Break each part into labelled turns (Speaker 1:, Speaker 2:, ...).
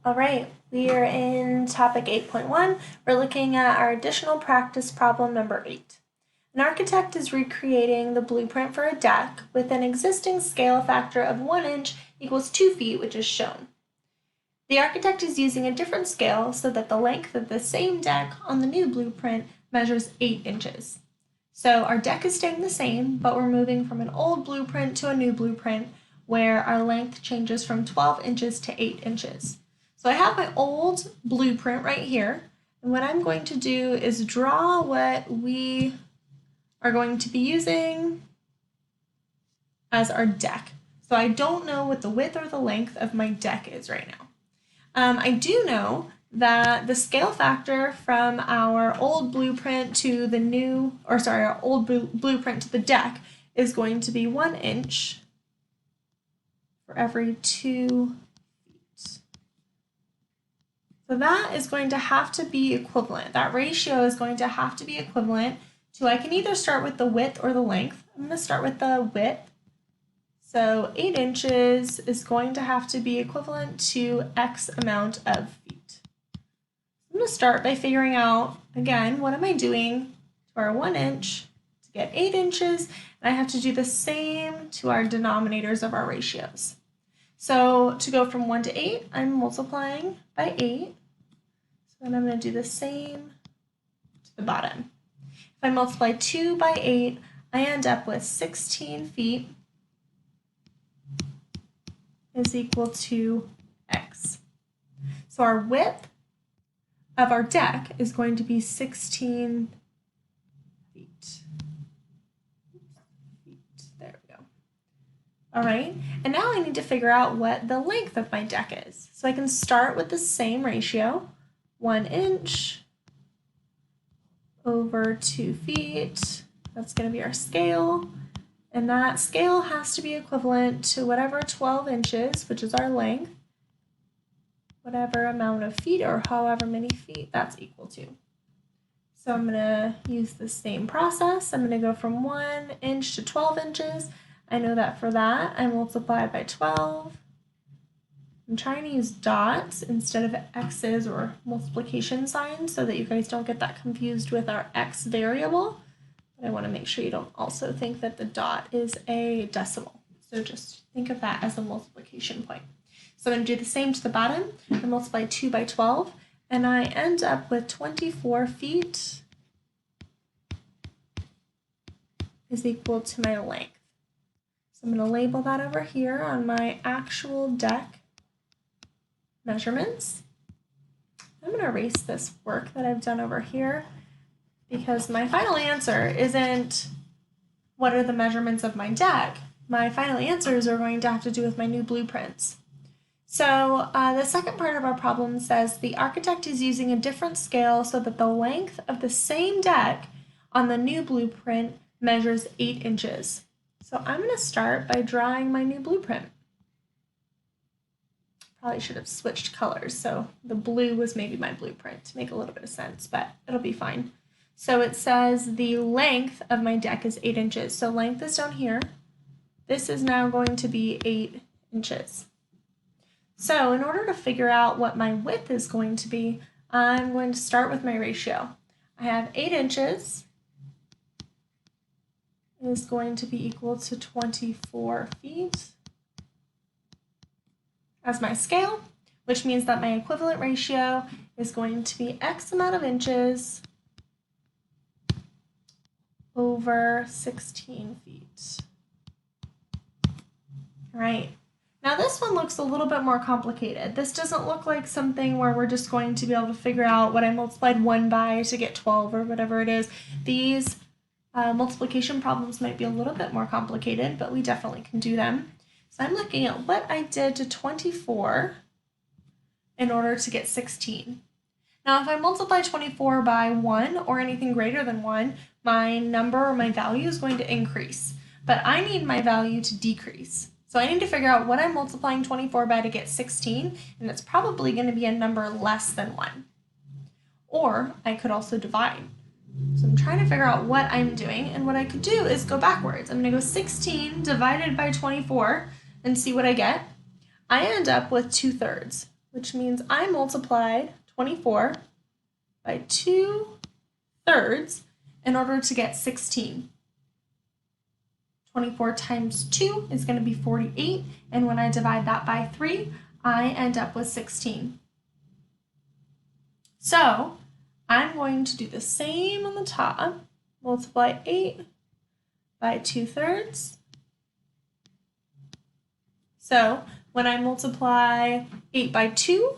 Speaker 1: All right, we are in topic 8.1. We're looking at our additional practice problem number 8. An architect is recreating the blueprint for a deck with an existing scale factor of 1 inch equals 2 feet, which is shown. The architect is using a different scale so that the length of the same deck on the new blueprint measures 8 inches. So our deck is staying the same, but we're moving from an old blueprint to a new blueprint where our length changes from 12 inches to 8 inches. So I have my old blueprint right here, and what I'm going to do is draw what we are going to be using as our deck. So I don't know what the width or the length of my deck is right now. I do know that the scale factor from our old blueprint to the new, our old blueprint to the deck is going to be 1 inch for every 2 feet. So that is going to have to be equivalent. That ratio is going to have to be equivalent to, I can either start with the width or the length. I'm going to start with the width. So 8 inches is going to have to be equivalent to X amount of feet. I'm going to start by figuring out, again, what am I doing to our 1 inch to get 8 inches, and I have to do the same to our denominators of our ratios. So to go from 1 to 8, I'm multiplying by 8. So then I'm going to do the same to the bottom. If I multiply 2 by 8, I end up with 16 feet is equal to X. So our width of our deck is going to be 16 feet. There we go. All right, and now I need to figure out what the length of my deck is. So I can start with the same ratio, 1 inch over 2 feet. That's going to be our scale. And that scale has to be equivalent to whatever 12 inches, which is our length, whatever amount of feet or however many feet that's equal to. So I'm going to use the same process. I'm going to go from 1 inch to 12 inches. I know that for that, I multiply by 12. I'm trying to use dots instead of x's or multiplication signs so that you guys don't get that confused with our x variable. But I want to make sure you don't also think that the dot is a decimal. So just think of that as a multiplication point. So I'm going to do the same to the bottom. I multiply 2 by 12, and I end up with 24 feet is equal to my length. So I'm going to label that over here on my actual deck measurements. I'm going to erase this work that I've done over here because my final answer isn't what are the measurements of my deck. My final answers are going to have to do with my new blueprints. So the second part of our problem says the architect is using a different scale so that the length of the same deck on the new blueprint measures 8 inches. So I'm going to start by drawing my new blueprint. Probably should have switched colors, so the blue was maybe my blueprint to make a little bit of sense, but it'll be fine. So it says the length of my deck is 8 inches. So length is down here. This is now going to be 8 inches. So in order to figure out what my width is going to be, I'm going to start with my ratio. I have 8 inches is going to be equal to 24 feet as my scale, which means that my equivalent ratio is going to be X amount of inches over 16 feet. All right. Now this one looks a little bit more complicated. This doesn't look like something where we're just going to be able to figure out what I multiplied 1 by to get 12 or whatever it is. These multiplication problems might be a little bit more complicated, but we definitely can do them. So I'm looking at what I did to 24 in order to get 16. Now if I multiply 24 by 1 or anything greater than 1, my number or my value is going to increase, but I need my value to decrease. So I need to figure out what I'm multiplying 24 by to get 16, and it's probably going to be a number less than 1. Or I could also divide. So I'm trying to figure out what I'm doing, and what I could do is go backwards. I'm going to go 16 divided by 24 and see what I get. I end up with 2/3. which means I multiplied 24 by 2/3 in order to get 16. 24 times 2 is going to be 48, and when I divide that by 3, I end up with 16. So I'm going to do the same on the top, multiply 8 by 2/3. So when I multiply 8 by 2,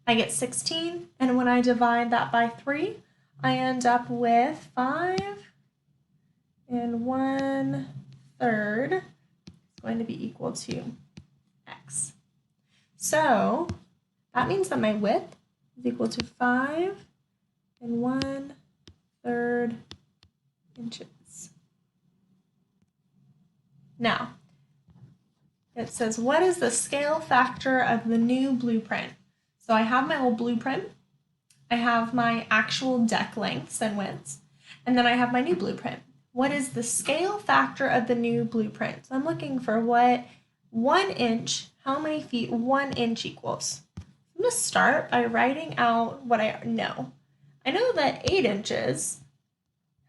Speaker 1: I get 16, and when I divide that by 3, I end up with 5 1/3 is going to be equal to x. So that means that my width is equal to 5 1/3 inches. Now, it says, what is the scale factor of the new blueprint? So I have my old blueprint, I have my actual deck lengths and widths, and then I have my new blueprint. What is the scale factor of the new blueprint? So I'm looking for what 1 inch, how many feet 1 inch equals. I'm going to start by writing out what I know. I know that 8 inches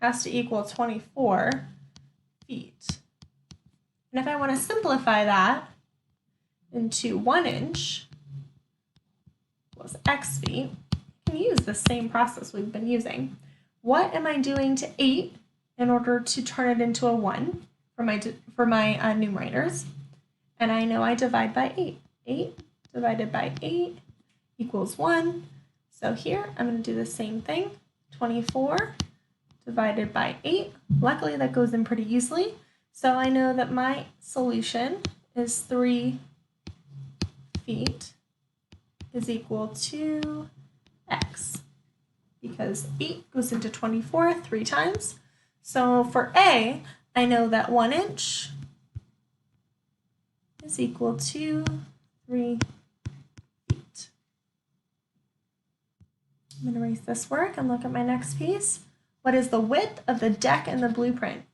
Speaker 1: has to equal 24 feet. And if I want to simplify that into 1 inch equals x feet, I can use the same process we've been using. What am I doing to 8 in order to turn it into a 1 for my numerators? And I know I divide by 8. 8 divided by 8 equals 1. So here I'm going to do the same thing. 24 divided by 8. Luckily that goes in pretty easily. So I know that my solution is 3 feet is equal to x, because 8 goes into 24 3 times. So for A, I know that 1 inch is equal to 3 feet. I'm going to erase this work and look at my next piece. What is the width of the deck in the blueprint?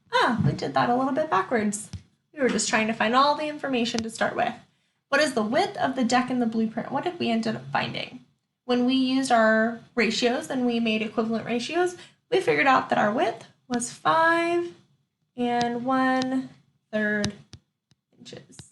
Speaker 1: We did that a little bit backwards. We were just trying to find all the information to start with. What is the width of the deck in the blueprint? What did we end up finding? When we used our ratios and we made equivalent ratios, we figured out that our width was 5 1/3 inches.